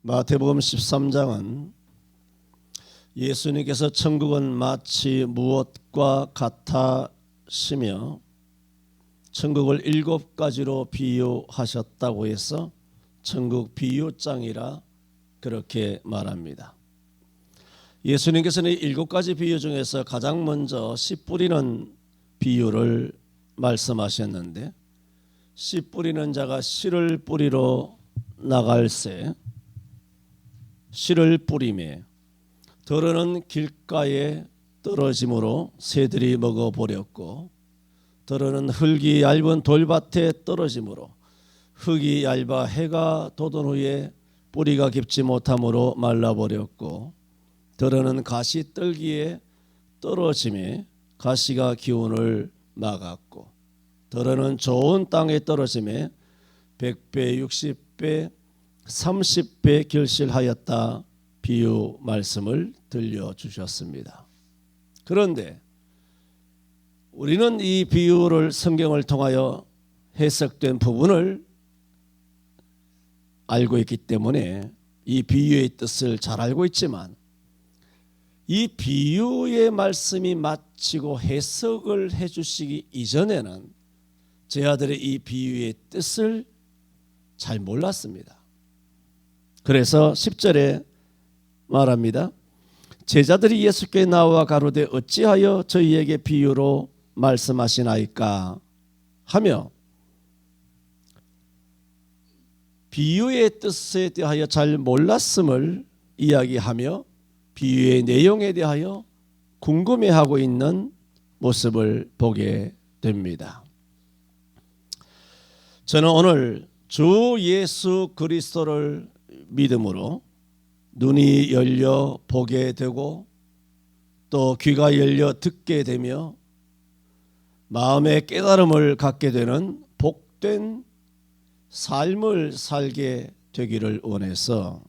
마태복음 13장은 예수님께서 천국은 마치 무엇과 같으시며 천국을 7가지로 비유하셨다고 해서 천국 비유장이라 그렇게 말합니다. 예수님께서는 7가지 비유 중에서 가장 먼저 씨 뿌리는 비유를 말씀하셨는데, 씨 뿌리는 자가 씨를 뿌리러 나갈새 씨를 뿌리매 들어는 길가에 떨어짐으로 새들이 먹어버렸고, 들어는 흙이 얇은 돌밭에 떨어짐으로 흙이 얇아 해가 돋은 후에 뿌리가 깊지 못함으로 말라버렸고, 들어는 가시떨기에 떨어짐에 가시가 기운을 막았고, 들어는 좋은 땅에 떨어짐에 100배, 60배, 30배 결실하였다 비유 말씀을 들려주셨습니다. 그런데 우리는 이 비유를 성경을 통하여 해석된 부분을 알고 있기 때문에 이 비유의 뜻을 잘 알고 있지만, 이 비유의 말씀이 마치고 해석을 해주시기 이전에는 제 아들의 이 비유의 뜻을 잘 몰랐습니다. 그래서 10절에 말합니다. 제자들이 예수께 나와 가로되 어찌하여 저희에게 비유로 말씀하시나이까 하며, 비유의 뜻에 대하여 잘 몰랐음을 이야기하며 비유의 내용에 대하여 궁금해하고 있는 모습을 보게 됩니다. 저는 오늘 주 예수 그리스도를 믿음으로 눈이 열려 보게 되고 또 귀가 열려 듣게 되며 마음의 깨달음을 갖게 되는 복된 삶을 살게 되기를 원해서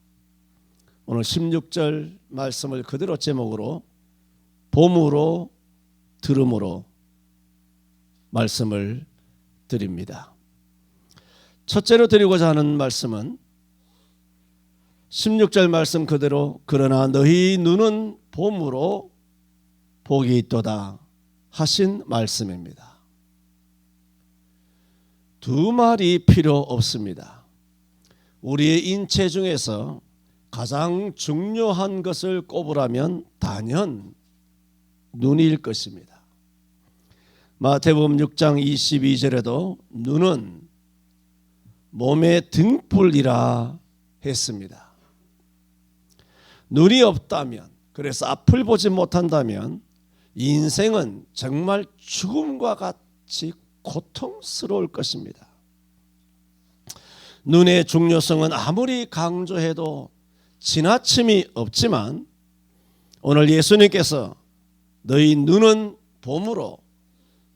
오늘 16절 말씀을 그대로 제목으로 봄으로 들음으로 말씀을 드립니다. 첫째로 드리고자 하는 말씀은 16절 말씀 그대로 그러나 너희 눈은 봄으로 복이 있도다 하신 말씀입니다. 두 말이 필요 없습니다. 우리의 인체 중에서 가장 중요한 것을 꼽으라면 단연 눈일 것입니다. 마태복음 6장 22절에도 눈은 몸의 등불이라 했습니다. 눈이 없다면, 그래서 앞을 보지 못한다면 인생은 정말 죽음과 같이 고통스러울 것입니다. 눈의 중요성은 아무리 강조해도 지나침이 없지만, 오늘 예수님께서 너희 눈은 봄으로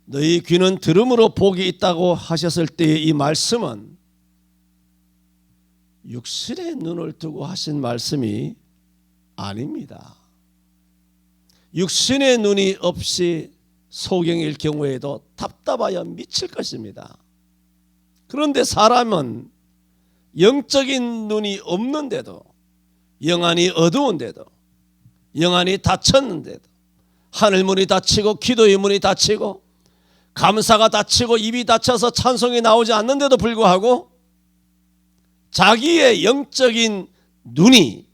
너희 귀는 들음으로 복이 있다고 하셨을 때의 이 말씀은 육신의 눈을 두고 하신 말씀이 아닙니다. 육신의 눈이 없이 소경일 경우에도 답답하여 미칠 것입니다. 그런데 사람은 영적인 눈이 없는데도, 영안이 어두운데도, 영안이 닫혔는데도, 하늘 문이 닫히고 기도의 문이 닫히고 감사가 닫히고 입이 닫혀서 찬송이 나오지 않는데도 불구하고 자기의 영적인 눈이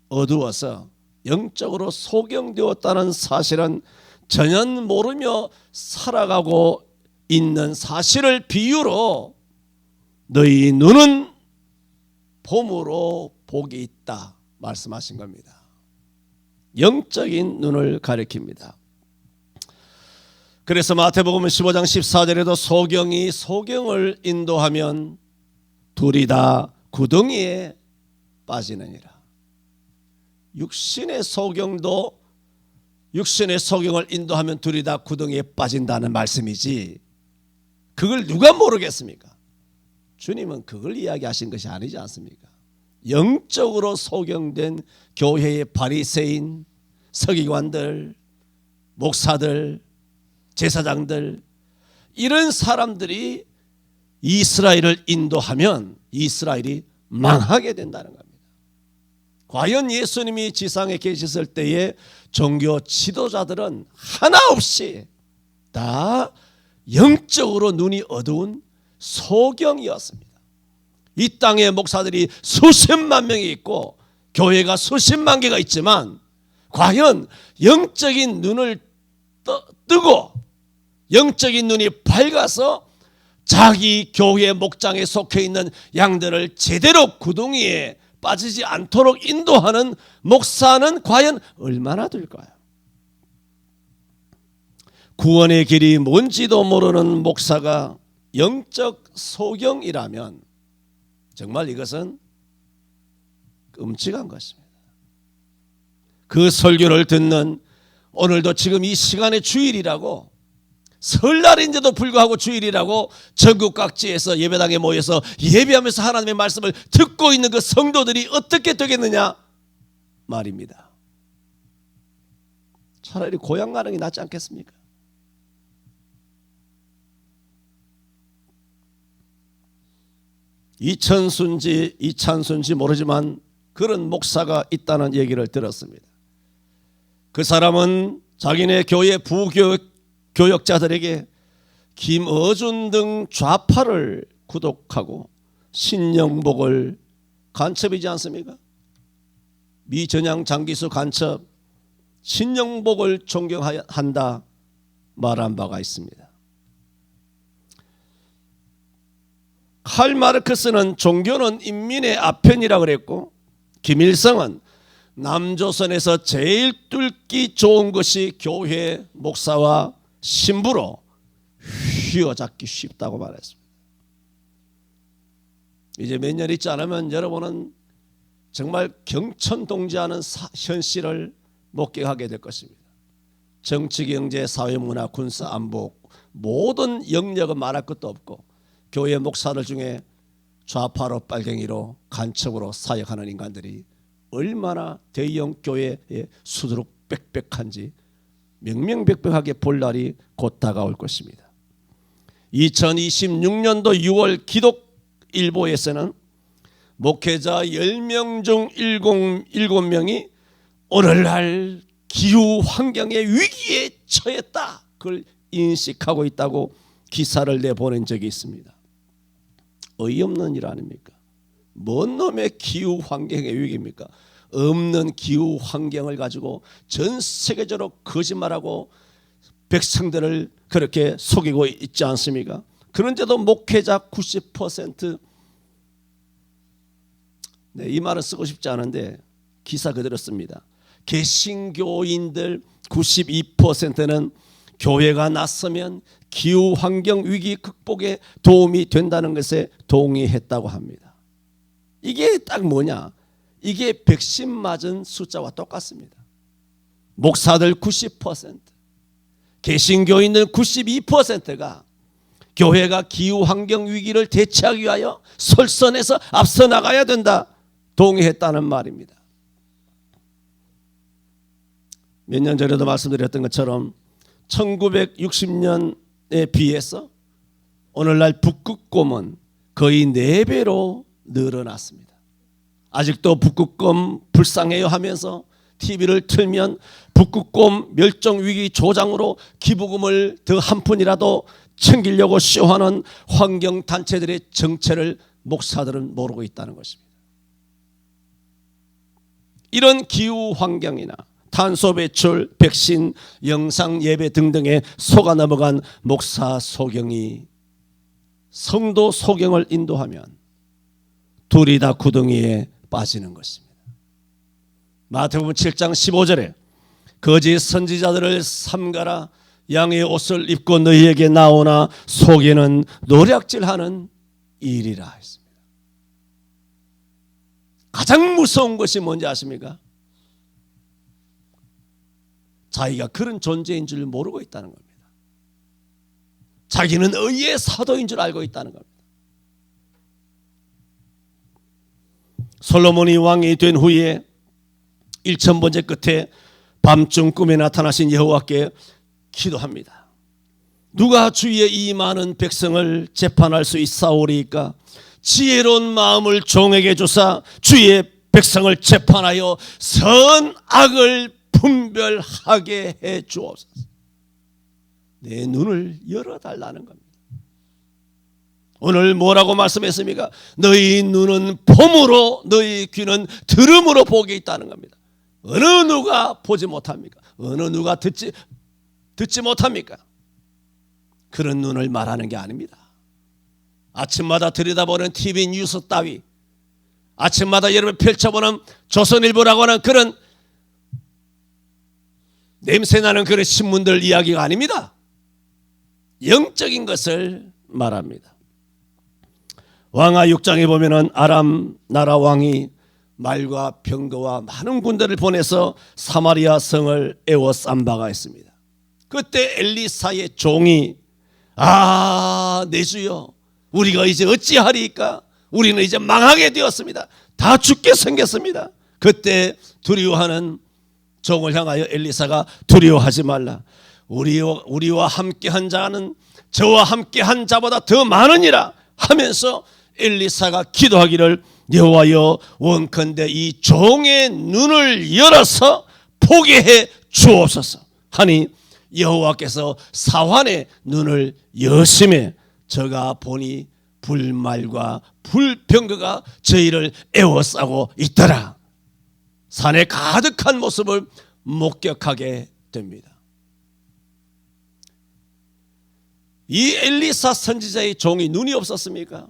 어두워서 영적으로 소경되었다는 사실은 전혀 모르며 살아가고 있는 사실을 비유로 너희 눈은 봄으로 복이 있다 말씀하신 겁니다. 영적인 눈을 가리킵니다. 그래서 마태복음 15장 14절에도 소경이 소경을 인도하면 둘이 다 구덩이에 빠지느니라. 육신의 소경도 육신의 소경을 인도하면 둘이 다 구덩이에 빠진다는 말씀이지, 그걸 누가 모르겠습니까? 주님은 그걸 이야기하신 것이 아니지 않습니까? 영적으로 소경된 교회의 바리새인, 서기관들, 목사들, 제사장들, 이런 사람들이 이스라엘을 인도하면 이스라엘이 망하게 된다는 겁니다. 과연 예수님이 지상에 계셨을 때의 종교 지도자들은 하나 없이 다 영적으로 눈이 어두운 소경이었습니다. 이 땅에 목사들이 수십만 명이 있고 교회가 수십만 개가 있지만 과연 영적인 눈을 뜨고 영적인 눈이 밝아서 자기 교회 목장에 속해 있는 양들을 제대로 구덩이에 빠지지 않도록 인도하는 목사는 과연 얼마나 될까요? 구원의 길이 뭔지도 모르는 목사가 영적 소경이라면 정말 이것은 끔찍한 것입니다. 그 설교를 듣는 오늘도 지금 이 시간에 주일이라고 설날인데도 불구하고 주일이라고 전국 각지에서 예배당에 모여서 예배하면서 하나님의 말씀을 듣고 있는 그 성도들이 어떻게 되겠느냐 말입니다. 차라리 고향 가는 게 낫지 않겠습니까? 이찬순지 모르지만 그런 목사가 있다는 얘기를 들었습니다. 그 사람은 자기네 교회 부교역자들에게 김어준 등 좌파를 구독하고 신영복을 간첩이지 않습니까? 미전향 장기수 간첩 신영복을 존경한다 말한 바가 있습니다. 칼 마르크스는 종교는 인민의 아편이라고 그랬고 김일성은 남조선에서 제일 뚫기 좋은 것이 교회 목사와 신부로 휘어잡기 쉽다고 말했습니다. 이제 몇 년 있지 않으면 여러분은 정말 경천동지하는 현실을 목격하게 될 것입니다. 정치, 경제, 사회, 문화, 군사, 안보 모든 영역은 말할 것도 없고 교회 목사들 중에 좌파로 빨갱이로 간첩으로 사역하는 인간들이 얼마나 대형 교회에 수두룩 빽빽한지 명명백백하게 볼 날이 곧 다가올 것입니다. 2026년도 6월 기독일보에서는 목회자 10명 중 7명이 오늘날 기후 환경의 위기에 처했다. 그걸 인식하고 있다고 기사를 내보낸 적이 있습니다. 어이없는 일 아닙니까? 뭔 놈의 기후 환경의 위기입니까? 없는 기후 환경을 가지고 전 세계적으로 거짓말하고 백성들을 그렇게 속이고 있지 않습니까? 그런데도 목회자 90% 이 말은 쓰고 싶지 않은데 기사 그대로 씁니다. 개신교인들 92%는 교회가 나서면 기후 환경 위기 극복에 도움이 된다는 것에 동의했다고 합니다. 이게 딱 뭐냐? 이게 백신 맞은 숫자와 똑같습니다. 목사들 90%, 개신교인들 92%가 교회가 기후 환경 위기를 대처하기 위하여 설선에서 앞서 나가야 된다. 동의했다는 말입니다. 몇 년 전에도 말씀드렸던 것처럼 1960년에 비해서 오늘날 북극곰은 거의 4배로 늘어났습니다. 아직도 북극곰 불쌍해요 하면서 TV를 틀면 북극곰 멸종위기 조장으로 기부금을 더 한 푼이라도 챙기려고 쇼하는 환경단체들의 정체를 목사들은 모르고 있다는 것입니다. 이런 기후 환경이나 탄소 배출, 백신, 영상 예배 등등에 속아 넘어간 목사 소경이 성도 소경을 인도하면 둘이 다 구덩이에 빠지는 것입니다. 마태복음 7장 15절에 거짓 선지자들을 삼가라 양의 옷을 입고 너희에게 나오나 속에는 노략질하는 일이라 했습니다. 가장 무서운 것이 뭔지 아십니까? 자기가 그런 존재인 줄 모르고 있다는 겁니다. 자기는 의의 사도인 줄 알고 있다는 겁니다. 솔로몬이 왕이 된 후에 1000번째 끝에 밤중 꿈에 나타나신 여호와께 기도합니다. 누가 주의 이 많은 백성을 재판할 수 있사오리이까? 지혜로운 마음을 종에게 주사 주의 백성을 재판하여 선악을 분별하게 해 주옵소서. 내 눈을 열어달라는 겁니다. 오늘 뭐라고 말씀했습니까? 너희 눈은 봄으로 너희 귀는 들음으로 복이 있다는 겁니다. 어느 누가 보지 못합니까? 어느 누가 듣지 못합니까? 그런 눈을 말하는 게 아닙니다. 아침마다 들여다보는 TV 뉴스 따위, 아침마다 여러분 펼쳐보는 조선일보라고 하는 그런 냄새나는 그런 신문들 이야기가 아닙니다. 영적인 것을 말합니다. 왕하 6장에 보면은 아람 나라 왕이 말과 병거와 많은 군대를 보내서 사마리아 성을 에워싼 바가 있습니다. 그때 엘리사의 종이 내 주여, 우리가 이제 어찌하리까? 우리는 이제 망하게 되었습니다. 다 죽게 생겼습니다. 그때 두려워하는 종을 향하여 엘리사가 두려워하지 말라. 우리와 함께한 자는 저와 함께한 자보다 더 많으니라 하면서 엘리사가 기도하기를 여호와여, 원컨대 이 종의 눈을 열어서 보게 해 주옵소서 하니 여호와께서 사환의 눈을 여심해 저가 보니 불말과 불병거가 저희를 에워싸고 있더라. 산에 가득한 모습을 목격하게 됩니다. 이 엘리사 선지자의 종이 눈이 없었습니까?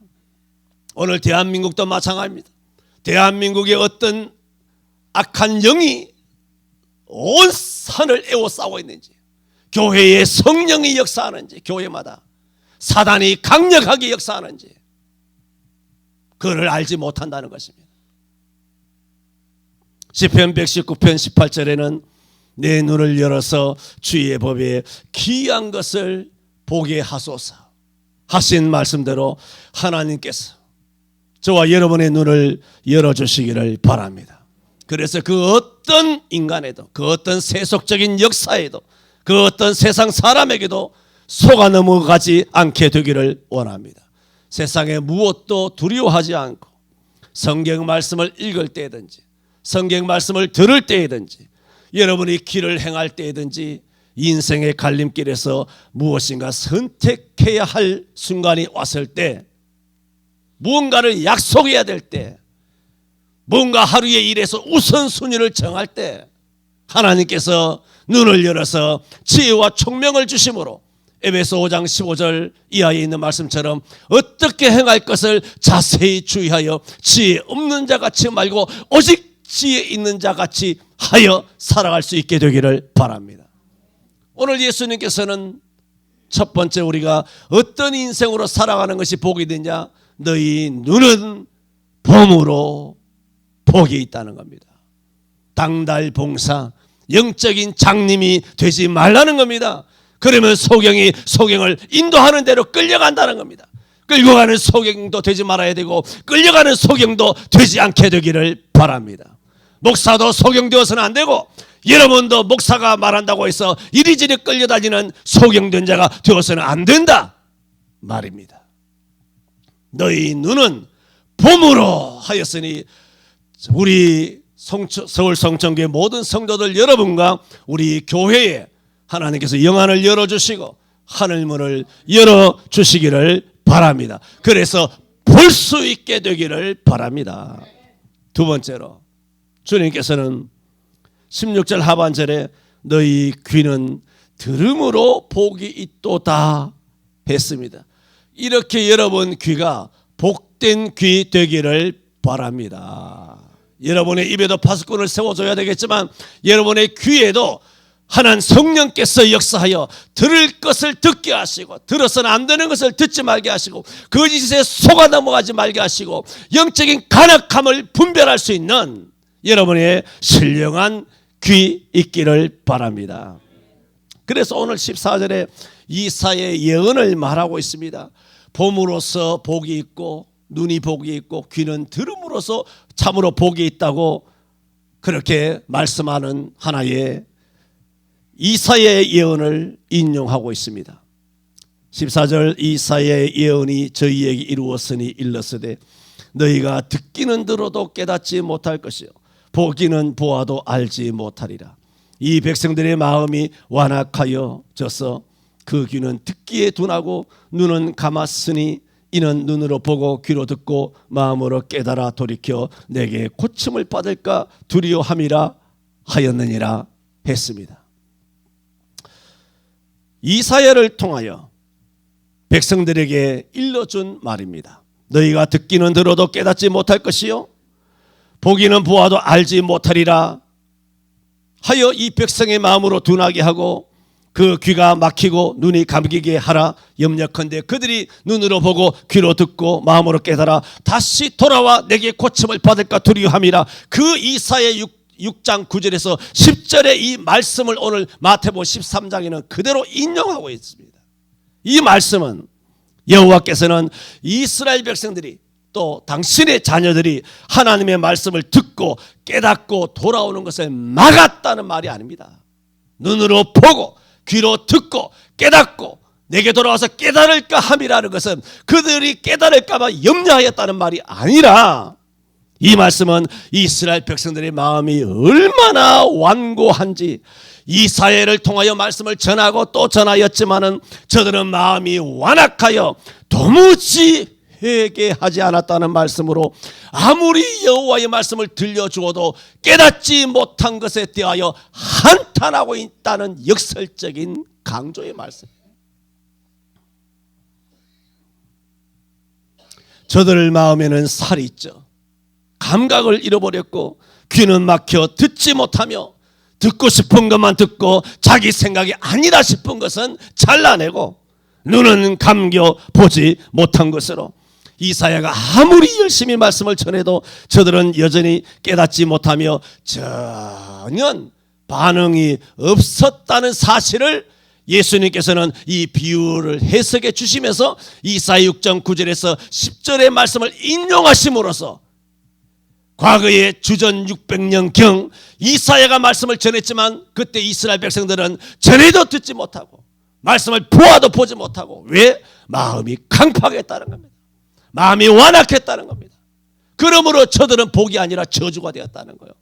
오늘 대한민국도 마찬가지입니다. 대한민국의 어떤 악한 영이 온 산을 에워싸고 있는지, 교회에 성령이 역사하는지, 교회마다 사단이 강력하게 역사하는지 그를 알지 못한다는 것입니다. 시편 119편 18절에는 내 눈을 열어서 주의 법에 귀한 것을 보게 하소서 하신 말씀대로 하나님께서 저와 여러분의 눈을 열어주시기를 바랍니다. 그래서 그 어떤 인간에도, 그 어떤 세속적인 역사에도, 그 어떤 세상 사람에게도 속아 넘어가지 않게 되기를 원합니다. 세상에 무엇도 두려워하지 않고 성경 말씀을 읽을 때든지, 성경 말씀을 들을 때든지, 여러분이 길을 행할 때든지, 인생의 갈림길에서 무엇인가 선택해야 할 순간이 왔을 때, 무언가를 약속해야 될 때, 뭔가 하루의 일에서 우선순위를 정할 때 하나님께서 눈을 열어서 지혜와 총명을 주심으로 에베소 5장 15절 이하에 있는 말씀처럼 어떻게 행할 것을 자세히 주의하여 지혜 없는 자같이 말고 오직 지혜 있는 자같이 하여 살아갈 수 있게 되기를 바랍니다. 오늘 예수님께서는 첫 번째 우리가 어떤 인생으로 살아가는 것이 복이 되냐? 너희 눈은 봄으로 복이 있다는 겁니다. 당달봉사, 영적인 장님이 되지 말라는 겁니다. 그러면 소경을 인도하는 대로 끌려간다는 겁니다. 끌고 가는 소경도 되지 말아야 되고 끌려가는 소경도 되지 않게 되기를 바랍니다. 목사도 소경되어서는 안 되고 여러분도 목사가 말한다고 해서 이리저리 끌려다니는 소경된 자가 되어서는 안 된다 말입니다. 너희 눈은 봄으로 하였으니 우리 서울 성천교회 모든 성도들 여러분과 우리 교회에 하나님께서 영안을 열어주시고 하늘문을 열어주시기를 바랍니다. 그래서 볼 수 있게 되기를 바랍니다. 두 번째로 주님께서는 16절 하반절에 너희 귀는 들음으로 복이 있도다 했습니다. 이렇게 여러분 귀가 복된 귀 되기를 바랍니다. 여러분의 입에도 파수꾼을 세워줘야 되겠지만 여러분의 귀에도 하나님 성령께서 역사하여 들을 것을 듣게 하시고 들어서는 안 되는 것을 듣지 말게 하시고 거짓에 속아 넘어가지 말게 하시고 영적인 간악함을 분별할 수 있는 여러분의 신령한 귀 있기를 바랍니다. 그래서 오늘 14절에 이사야의 예언을 말하고 있습니다. 봄으로서 복이 있고 눈이 복이 있고 귀는 들음으로써 참으로 복이 있다고 그렇게 말씀하는 하나의 이사야의 예언을 인용하고 있습니다. 14절 이사야의 예언이 저희에게 이루었으니 일렀으되 너희가 듣기는 들어도 깨닫지 못할 것이요 보기는 보아도 알지 못하리라. 이 백성들의 마음이 완악하여져서 그 귀는 듣기에 둔하고 눈은 감았으니 이는 눈으로 보고 귀로 듣고 마음으로 깨달아 돌이켜 내게 고침을 받을까 두려워함이라 하였느니라 했습니다. 이사야를 통하여 백성들에게 일러준 말입니다. 너희가 듣기는 들어도 깨닫지 못할 것이요 보기는 보아도 알지 못하리라 하여 이 백성의 마음으로 둔하게 하고 그 귀가 막히고 눈이 감기게 하라. 염려컨대 그들이 눈으로 보고 귀로 듣고 마음으로 깨달아 다시 돌아와 내게 고침을 받을까 두려워함이라. 그 이사야 6장 9절에서 10절의 이 말씀을 오늘 마태복음 13장에는 그대로 인용하고 있습니다. 이 말씀은 여호와께서는 이스라엘 백성들이 또 당신의 자녀들이 하나님의 말씀을 듣고 깨닫고 돌아오는 것을 막았다는 말이 아닙니다. 눈으로 보고 귀로 듣고 깨닫고 내게 돌아와서 깨달을까 함이라는 것은 그들이 깨달을까 봐 염려하였다는 말이 아니라 이 말씀은 이스라엘 백성들의 마음이 얼마나 완고한지 이사야를 통하여 말씀을 전하고 또 전하였지만은 저들은 마음이 완악하여 도무지 회개하지 않았다는 말씀으로 아무리 여호와의 말씀을 들려주어도 깨닫지 못한 것에 대하여 한탄하고 있다는 역설적인 강조의 말씀. 저들 마음에는 살이 있죠. 감각을 잃어버렸고 귀는 막혀 듣지 못하며 듣고 싶은 것만 듣고 자기 생각이 아니라 싶은 것은 잘라내고 눈은 감겨 보지 못한 것으로 이사야가 아무리 열심히 말씀을 전해도 저들은 여전히 깨닫지 못하며 전혀 반응이 없었다는 사실을 예수님께서는 이 비유를 해석해 주시면서 이사야 6장 9절에서 10절의 말씀을 인용하심으로써 과거에 주전 600년경 이사야가 말씀을 전했지만 그때 이스라엘 백성들은 전해도 듣지 못하고 말씀을 보아도 보지 못하고 왜? 마음이 강팍했다는 겁니다. 마음이 완악했다는 겁니다. 그러므로 저들은 복이 아니라 저주가 되었다는 거예요.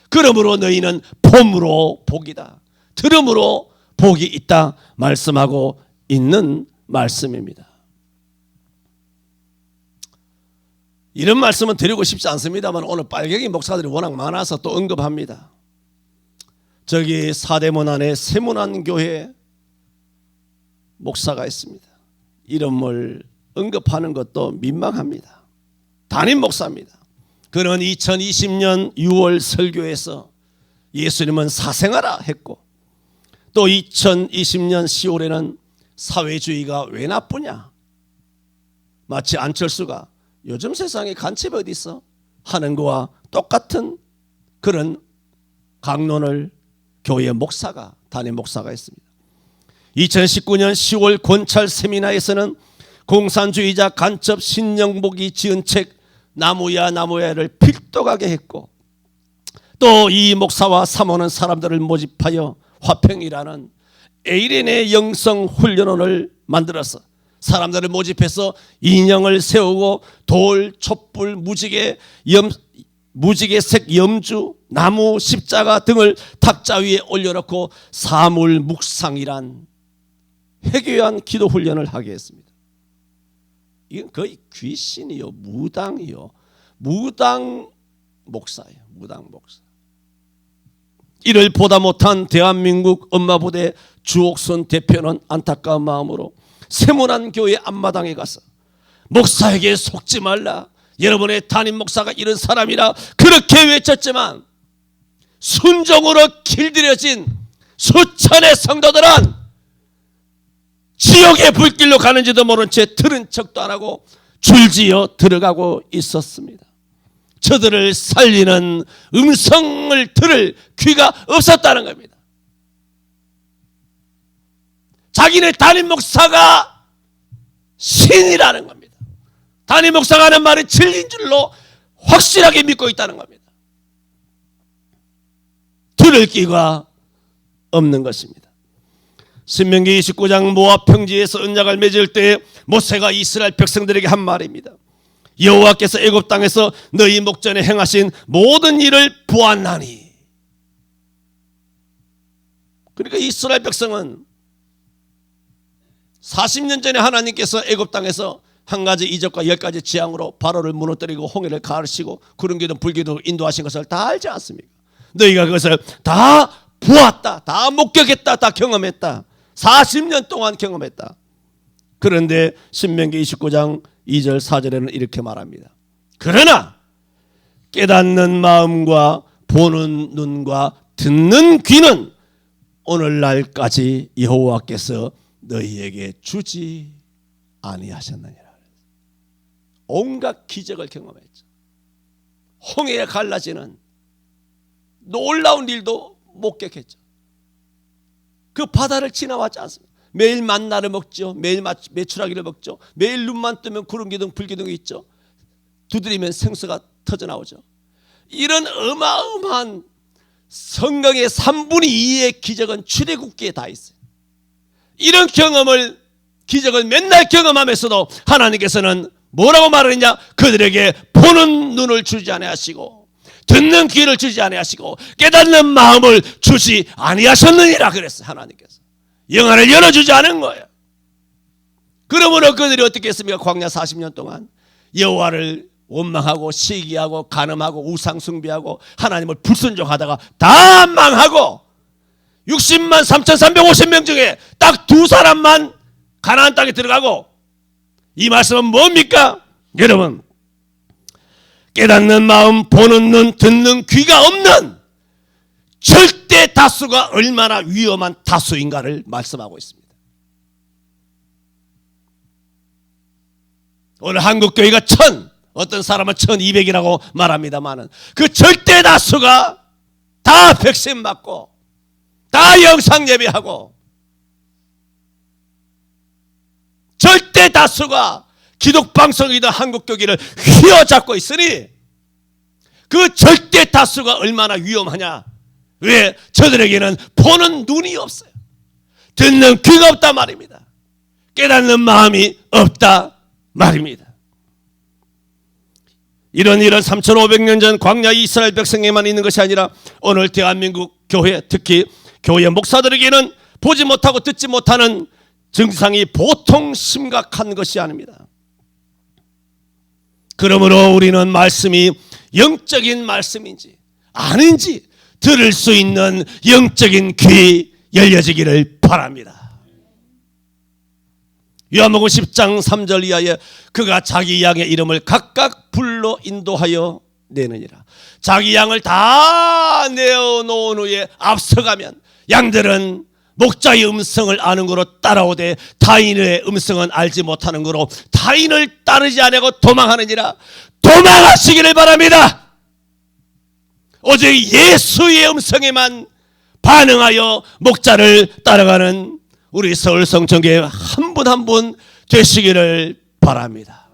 그러므로 너희는 봄으로 복이다, 들음으로 복이 있다 말씀하고 있는 말씀입니다. 이런 말씀은 드리고 싶지 않습니다만 오늘 빨갱이 목사들이 워낙 많아서 또 언급합니다. 저기 사대문 안에 세문안교회 목사가 있습니다. 이름을 언급하는 것도 민망합니다. 담임 목사입니다. 그는 2020년 6월 설교에서 예수님은 사생하라 했고 또 2020년 10월에는 사회주의가 왜 나쁘냐, 마치 안철수가 요즘 세상에 간첩이 어디 있어 하는 거와 똑같은 그런 강론을 교회 목사가, 담임 목사가 했습니다. 2019년 10월 권찰 세미나에서는 공산주의자 간첩 신영복이 지은 책 나무야 나무야를 필독하게 했고 또 이 목사와 사모는 사람들을 모집하여 화평이라는 에이렌의 영성 훈련원을 만들어서 사람들을 모집해서 인형을 세우고 돌, 촛불, 무지개색 염주, 나무, 십자가 등을 탁자 위에 올려놓고 사물 묵상이란 회개한 기도 훈련을 하게 했습니다. 이건 거의 귀신이요, 무당이요, 무당 목사예요. 무당 목사. 이를 보다 못한 대한민국 엄마부대 주옥선 대표는 안타까운 마음으로 세문안 교회 앞마당에 가서 목사에게 속지 말라, 여러분의 담임 목사가 이런 사람이라 그렇게 외쳤지만 순종으로 길들여진 수천의 성도들은 지옥의 불길로 가는지도 모른 채 들은 척도 안 하고 줄지어 들어가고 있었습니다. 저들을 살리는 음성을 들을 귀가 없었다는 겁니다. 자기네 담임 목사가 신이라는 겁니다. 담임 목사가 하는 말이 진리인 줄로 확실하게 믿고 있다는 겁니다. 들을 귀가 없는 것입니다. 신명기 29장 모압 평지에서 언약을 맺을 때 모세가 이스라엘 백성들에게 한 말입니다. 여호와께서 애굽 땅에서 너희 목전에 행하신 모든 일을 보았나니. 그러니까 이스라엘 백성은 40년 전에 하나님께서 애굽 땅에서 한 가지 이적과 10가지 재앙으로 바로를 무너뜨리고 홍해를 가르치고 구름 기둥 불 기둥 인도하신 것을 다 알지 않습니까? 너희가 그것을 다 보았다, 다 목격했다, 다 경험했다. 40년 동안 경험했다. 그런데 신명기 29장 2절 4절에는 이렇게 말합니다. 그러나 깨닫는 마음과 보는 눈과 듣는 귀는 오늘날까지 여호와께서 너희에게 주지 아니하셨느니라. 온갖 기적을 경험했죠. 홍해에 갈라지는 놀라운 일도 목격했죠. 그 바다를 지나왔지 않습니까? 매일 만나를 먹죠. 매일 메추라기를 먹죠. 매일 눈만 뜨면 구름 기둥 불 기둥이 있죠. 두드리면 생수가 터져 나오죠. 이런 어마어마한 성경의 3분의 2의 기적은 출애굽기에 다 있어요. 이런 기적을 맨날 경험하면서도 하나님께서는 뭐라고 말하느냐? 그들에게 보는 눈을 주지 아니하시고 듣는 귀를 주지 아니하시고 깨닫는 마음을 주지 아니하셨느니라 그랬어요. 하나님께서 영안을 열어주지 않은 거예요. 그러므로 그들이 어떻게 했습니까? 광야 40년 동안 여호와를 원망하고 시기하고 간음하고 우상 숭배하고 하나님을 불순종하다가 다 망하고 60만 3,350명 중에 딱 2사람만 가나안 땅에 들어가고, 이 말씀은 뭡니까? 여러분, 깨닫는 마음, 보는 눈, 듣는 귀가 없는 절대 다수가 얼마나 위험한 다수인가를 말씀하고 있습니다. 오늘 한국교회가 어떤 사람은 1200이라고 말합니다만은 그 절대 다수가 다 백신 맞고 다 영상 예배하고 절대 다수가 기독방송이든 한국교회를 휘어잡고 있으니 그 절대 다수가 얼마나 위험하냐. 왜? 저들에게는 보는 눈이 없어요. 듣는 귀가 없다 말입니다. 깨닫는 마음이 없다 말입니다. 이런 3500년 전 광야 이스라엘 백성에만 있는 것이 아니라 오늘 대한민국 교회, 특히 교회 목사들에게는 보지 못하고 듣지 못하는 증상이 보통 심각한 것이 아닙니다. 그러므로 우리는 말씀이 영적인 말씀인지 아닌지 들을 수 있는 영적인 귀 열려지기를 바랍니다. 요한복음 10장 3절 이하에 그가 자기 양의 이름을 각각 불러 인도하여 내느니라. 자기 양을 다 내어놓은 후에 앞서가면 양들은 목자의 음성을 아는 거로 따라오되 타인의 음성은 알지 못하는 거로 타인을 따르지 아니하고 도망하느니라. 도망하시기를 바랍니다. 오직 예수의 음성에만 반응하여 목자를 따라가는 우리 서울성천교회 한 분 한 분 되시기를 바랍니다.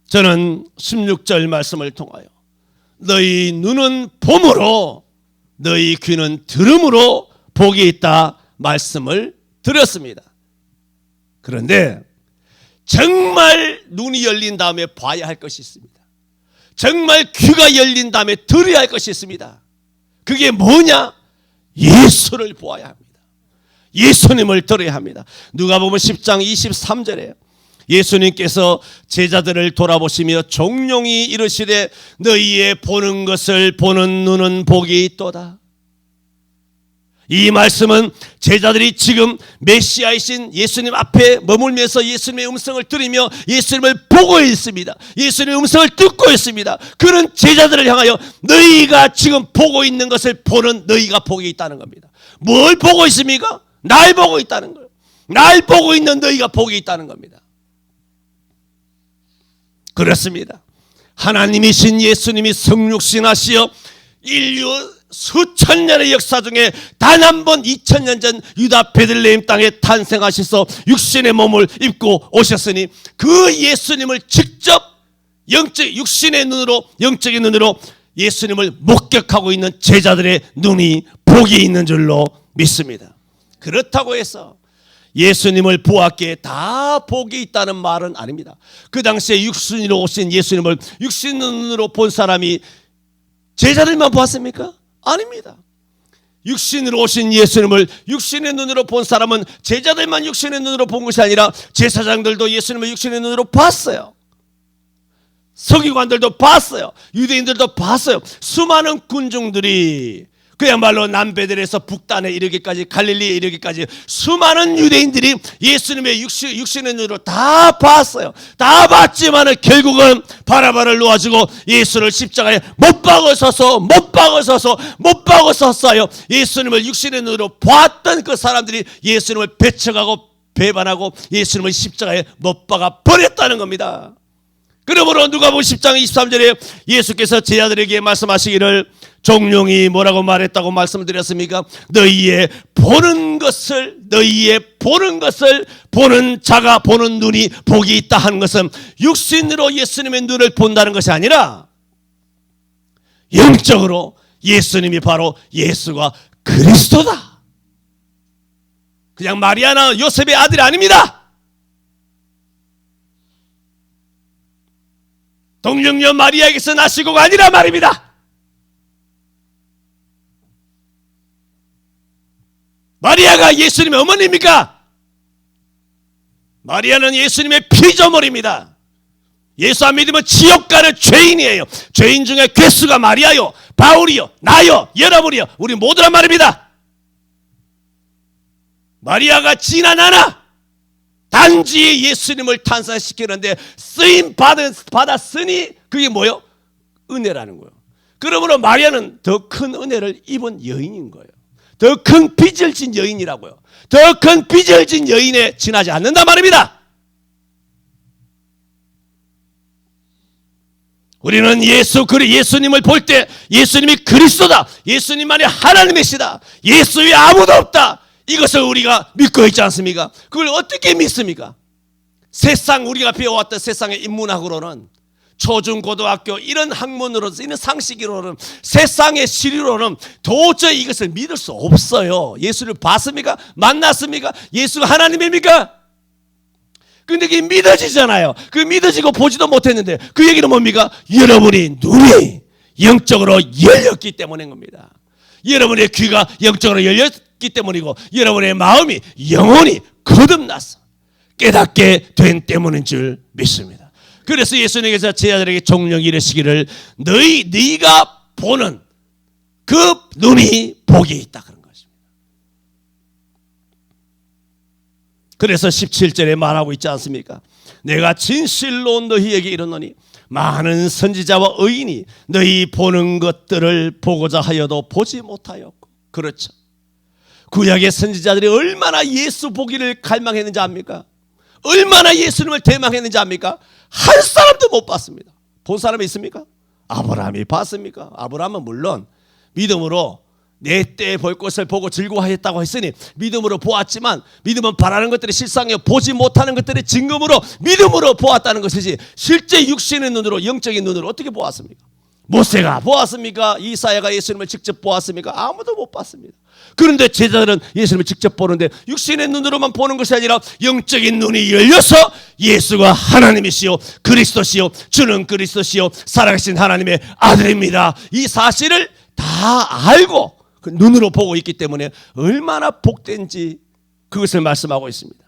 저는 16절 말씀을 통하여 너희 눈은 봄으로 너희 귀는 들음으로 복이 있다 말씀을 드렸습니다. 그런데 정말 눈이 열린 다음에 봐야 할 것이 있습니다. 정말 귀가 열린 다음에 들어야 할 것이 있습니다. 그게 뭐냐? 예수를 보아야 합니다. 예수님을 들어야 합니다. 누가복음 10장 23절에 예수님께서 제자들을 돌아보시며 종용이 이르시되 너희의 보는 것을 보는 눈은 복이 있도다. 이 말씀은 제자들이 지금 메시아이신 예수님 앞에 머물면서 예수님의 음성을 들으며 예수님을 보고 있습니다. 예수님의 음성을 듣고 있습니다. 그런 제자들을 향하여 너희가 지금 보고 있는 것을 보는 너희가 복이 있다는 겁니다. 뭘 보고 있습니까? 날 보고 있다는 거예요. 날 보고 있는 너희가 복이 있다는 겁니다. 그렇습니다. 하나님이신 예수님이 성육신하시어 인류 수천 년의 역사 중에 단 한 번 2000년 전 유다 베들레헴 땅에 탄생하셔서 육신의 몸을 입고 오셨으니 그 예수님을 직접 육신의 눈으로 영적인 눈으로 예수님을 목격하고 있는 제자들의 눈이 복이 있는 줄로 믿습니다. 그렇다고 해서 예수님을 보았기에 다 복이 있다는 말은 아닙니다. 그 당시에 육신으로 오신 예수님을 육신의 눈으로 본 사람이 제자들만 보았습니까? 아닙니다. 육신으로 오신 예수님을 육신의 눈으로 본 사람은 제자들만 육신의 눈으로 본 것이 아니라 제사장들도 예수님을 육신의 눈으로 봤어요. 서기관들도 봤어요. 유대인들도 봤어요. 수많은 군중들이 그야말로 남베델에서 북단에 이르기까지 갈릴리에 이르기까지 수많은 유대인들이 예수님의 육신의 눈으로 다 봤어요. 다 봤지만 결국은 바라바를 놓아주고 예수를 십자가에 못 박으셨어요. 예수님을 육신의 눈으로 봤던 그 사람들이 예수님을 배척하고 배반하고 예수님을 십자가에 못 박아 버렸다는 겁니다. 그러므로 누가복음 10장 23절에 예수께서 제자들에게 말씀하시기를 종룡이 뭐라고 말했다고 말씀드렸습니까? 너희의 보는 것을 보는 자가 보는 눈이 복이 있다 하는 것은 육신으로 예수님의 눈을 본다는 것이 아니라 영적으로 예수님이 바로 예수가 그리스도다. 그냥 마리아나 요셉의 아들이 아닙니다. 동정녀 마리아에게서 나시고가 아니라 말입니다. 마리아가 예수님의 어머니입니까? 마리아는 예수님의 피조물입니다. 예수 안 믿으면 지옥 가는 죄인이에요. 죄인 중에 괴수가 마리아요, 바울이요, 나요, 여러분이요, 우리 모두란 말입니다. 마리아가 지나 나나 단지 예수님을 탄생시키는데 쓰임 받았으니 그게 뭐요? 은혜라는 거예요. 그러므로 마리아는 더 큰 은혜를 입은 여인인 거예요. 더 큰 빚을 진 여인이라고요. 더 큰 빚을 진 여인에 지나지 않는단 말입니다. 우리는 예수님을 볼 때 예수님이 그리스도다, 예수님만이 하나님이시다, 예수 외에 아무도 없다, 이것을 우리가 믿고 있지 않습니까? 그걸 어떻게 믿습니까? 우리가 배워왔던 세상의 인문학으로는 초중고등학교 이런 학문으로는 이런 상식으로는 세상의 시류로는 도저히 이것을 믿을 수 없어요. 예수를 봤습니까? 만났습니까? 예수가 하나님입니까? 근데 그게 믿어지잖아요. 그 믿어지고 보지도 못했는데 그 얘기는 뭡니까? 여러분이 눈이 영적으로 열렸기 때문인 겁니다. 여러분의 귀가 영적으로 열렸기 때문이고 여러분의 마음이 영혼이 거듭났어 깨닫게 된 때문인 줄 믿습니다. 그래서 예수님께서 제자들에게 종종 이르시기를 네가 보는 그 눈이 복이 있다 그런 것입니다. 그래서 17절에 말하고 있지 않습니까? 내가 진실로 너희에게 이르노니 많은 선지자와 의인이 너희 보는 것들을 보고자 하여도 보지 못하였고. 그렇죠. 구약의 선지자들이 얼마나 예수 보기를 갈망했는지 압니까? 얼마나 예수님을 대망했는지 압니까? 한 사람도 못 봤습니다. 본 사람이 있습니까? 아브라함이 봤습니까? 아브라함은 물론 믿음으로 내 때에 볼 것을 보고 즐거워하였다고 했으니 믿음으로 보았지만 믿음은 바라는 것들이 실상이요 보지 못하는 것들이 증거로 믿음으로 보았다는 것이지 실제 육신의 눈으로 영적인 눈으로 어떻게 보았습니까? 모세가 보았습니까? 이사야가 예수님을 직접 보았습니까? 아무도 못 봤습니다. 그런데 제자들은 예수님을 직접 보는데 육신의 눈으로만 보는 것이 아니라 영적인 눈이 열려서 예수가 하나님이시요 그리스도시요 주는 그리스도시요 살아계신 하나님의 아들입니다, 이 사실을 다 알고 그 눈으로 보고 있기 때문에 얼마나 복된지 그것을 말씀하고 있습니다.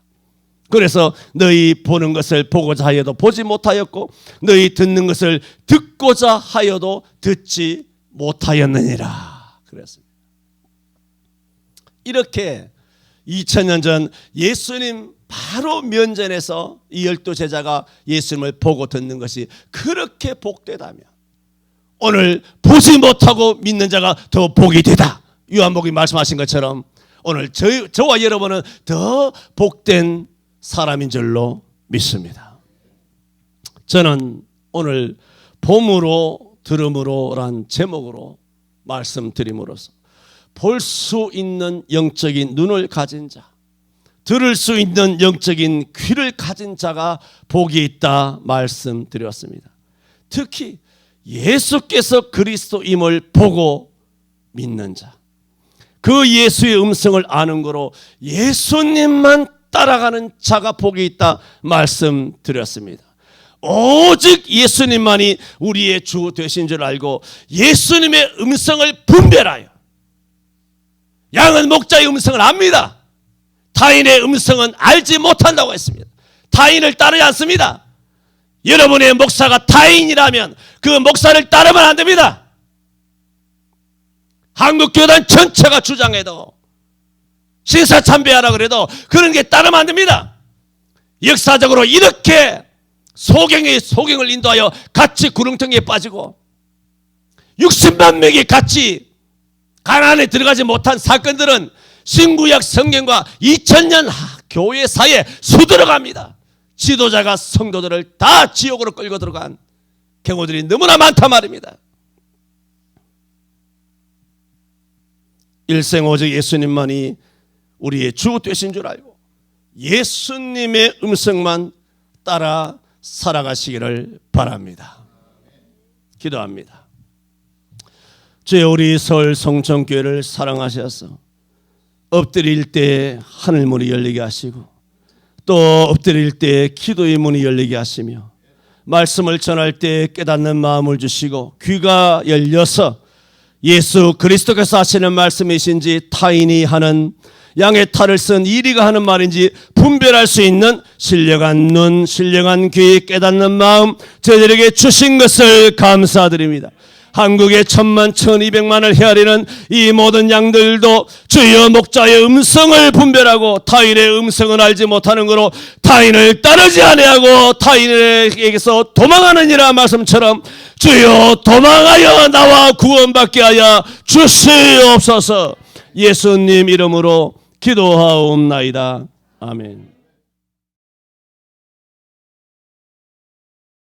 그래서 너희 보는 것을 보고자 하여도 보지 못하였고 너희 듣는 것을 듣고자 하여도 듣지 못하였느니라 그랬습니다. 이렇게 2000년 전 예수님 바로 면전에서 이 12제자가 예수님을 보고 듣는 것이 그렇게 복되다면 오늘 보지 못하고 믿는 자가 더 복이 되다, 요한복음이 말씀하신 것처럼 오늘 저와 여러분은 더 복된 사람인 줄로 믿습니다. 저는 오늘 봄으로 들음으로란 제목으로 말씀드림으로써 볼 수 있는 영적인 눈을 가진 자, 들을 수 있는 영적인 귀를 가진 자가 복이 있다 말씀드렸습니다. 특히 예수께서 그리스도임을 보고 믿는 자, 그 예수의 음성을 아는 거로 예수님만 따라가는 자가 복이 있다 말씀드렸습니다. 오직 예수님만이 우리의 주 되신 줄 알고 예수님의 음성을 분별하여, 양은 목자의 음성을 압니다. 타인의 음성은 알지 못한다고 했습니다. 타인을 따르지 않습니다. 여러분의 목사가 타인이라면 그 목사를 따르면 안 됩니다. 한국교단 전체가 주장해도, 신사참배하라 그래도 그런 게 따르면 안 됩니다. 역사적으로 이렇게 소경을 인도하여 같이 구렁텅이에 빠지고 60만 명이 같이 가나안에 들어가지 못한 사건들은 신구약 성경과 2000년 교회 사이에 수들어갑니다. 지도자가 성도들을 다 지옥으로 끌고 들어간 경우들이 너무나 많단 말입니다. 일생 오직 예수님만이 우리의 주 되신 줄 알고 예수님의 음성만 따라 살아가시기를 바랍니다. 기도합니다. 주여, 우리 서울 성천교회를 사랑하셔서 엎드릴 때 하늘문이 열리게 하시고 또 엎드릴 때 기도의 문이 열리게 하시며 말씀을 전할 때 깨닫는 마음을 주시고 귀가 열려서 예수 그리스도께서 하시는 말씀이신지 타인이 하는 양의 탈을 쓴 이리가 하는 말인지 분별할 수 있는 신령한 눈, 신령한 귀, 깨닫는 마음 저희들에게 주신 것을 감사드립니다. 한국의 1000만 1200만을 헤아리는 이 모든 양들도 주여 목자의 음성을 분별하고 타인의 음성을 알지 못하는 거로 타인을 따르지 아니하고 타인에게서 도망하느니라 말씀처럼 주여 도망하여 나와 구원받게 하여 주시옵소서. 예수님 이름으로 기도하옵나이다. 아멘.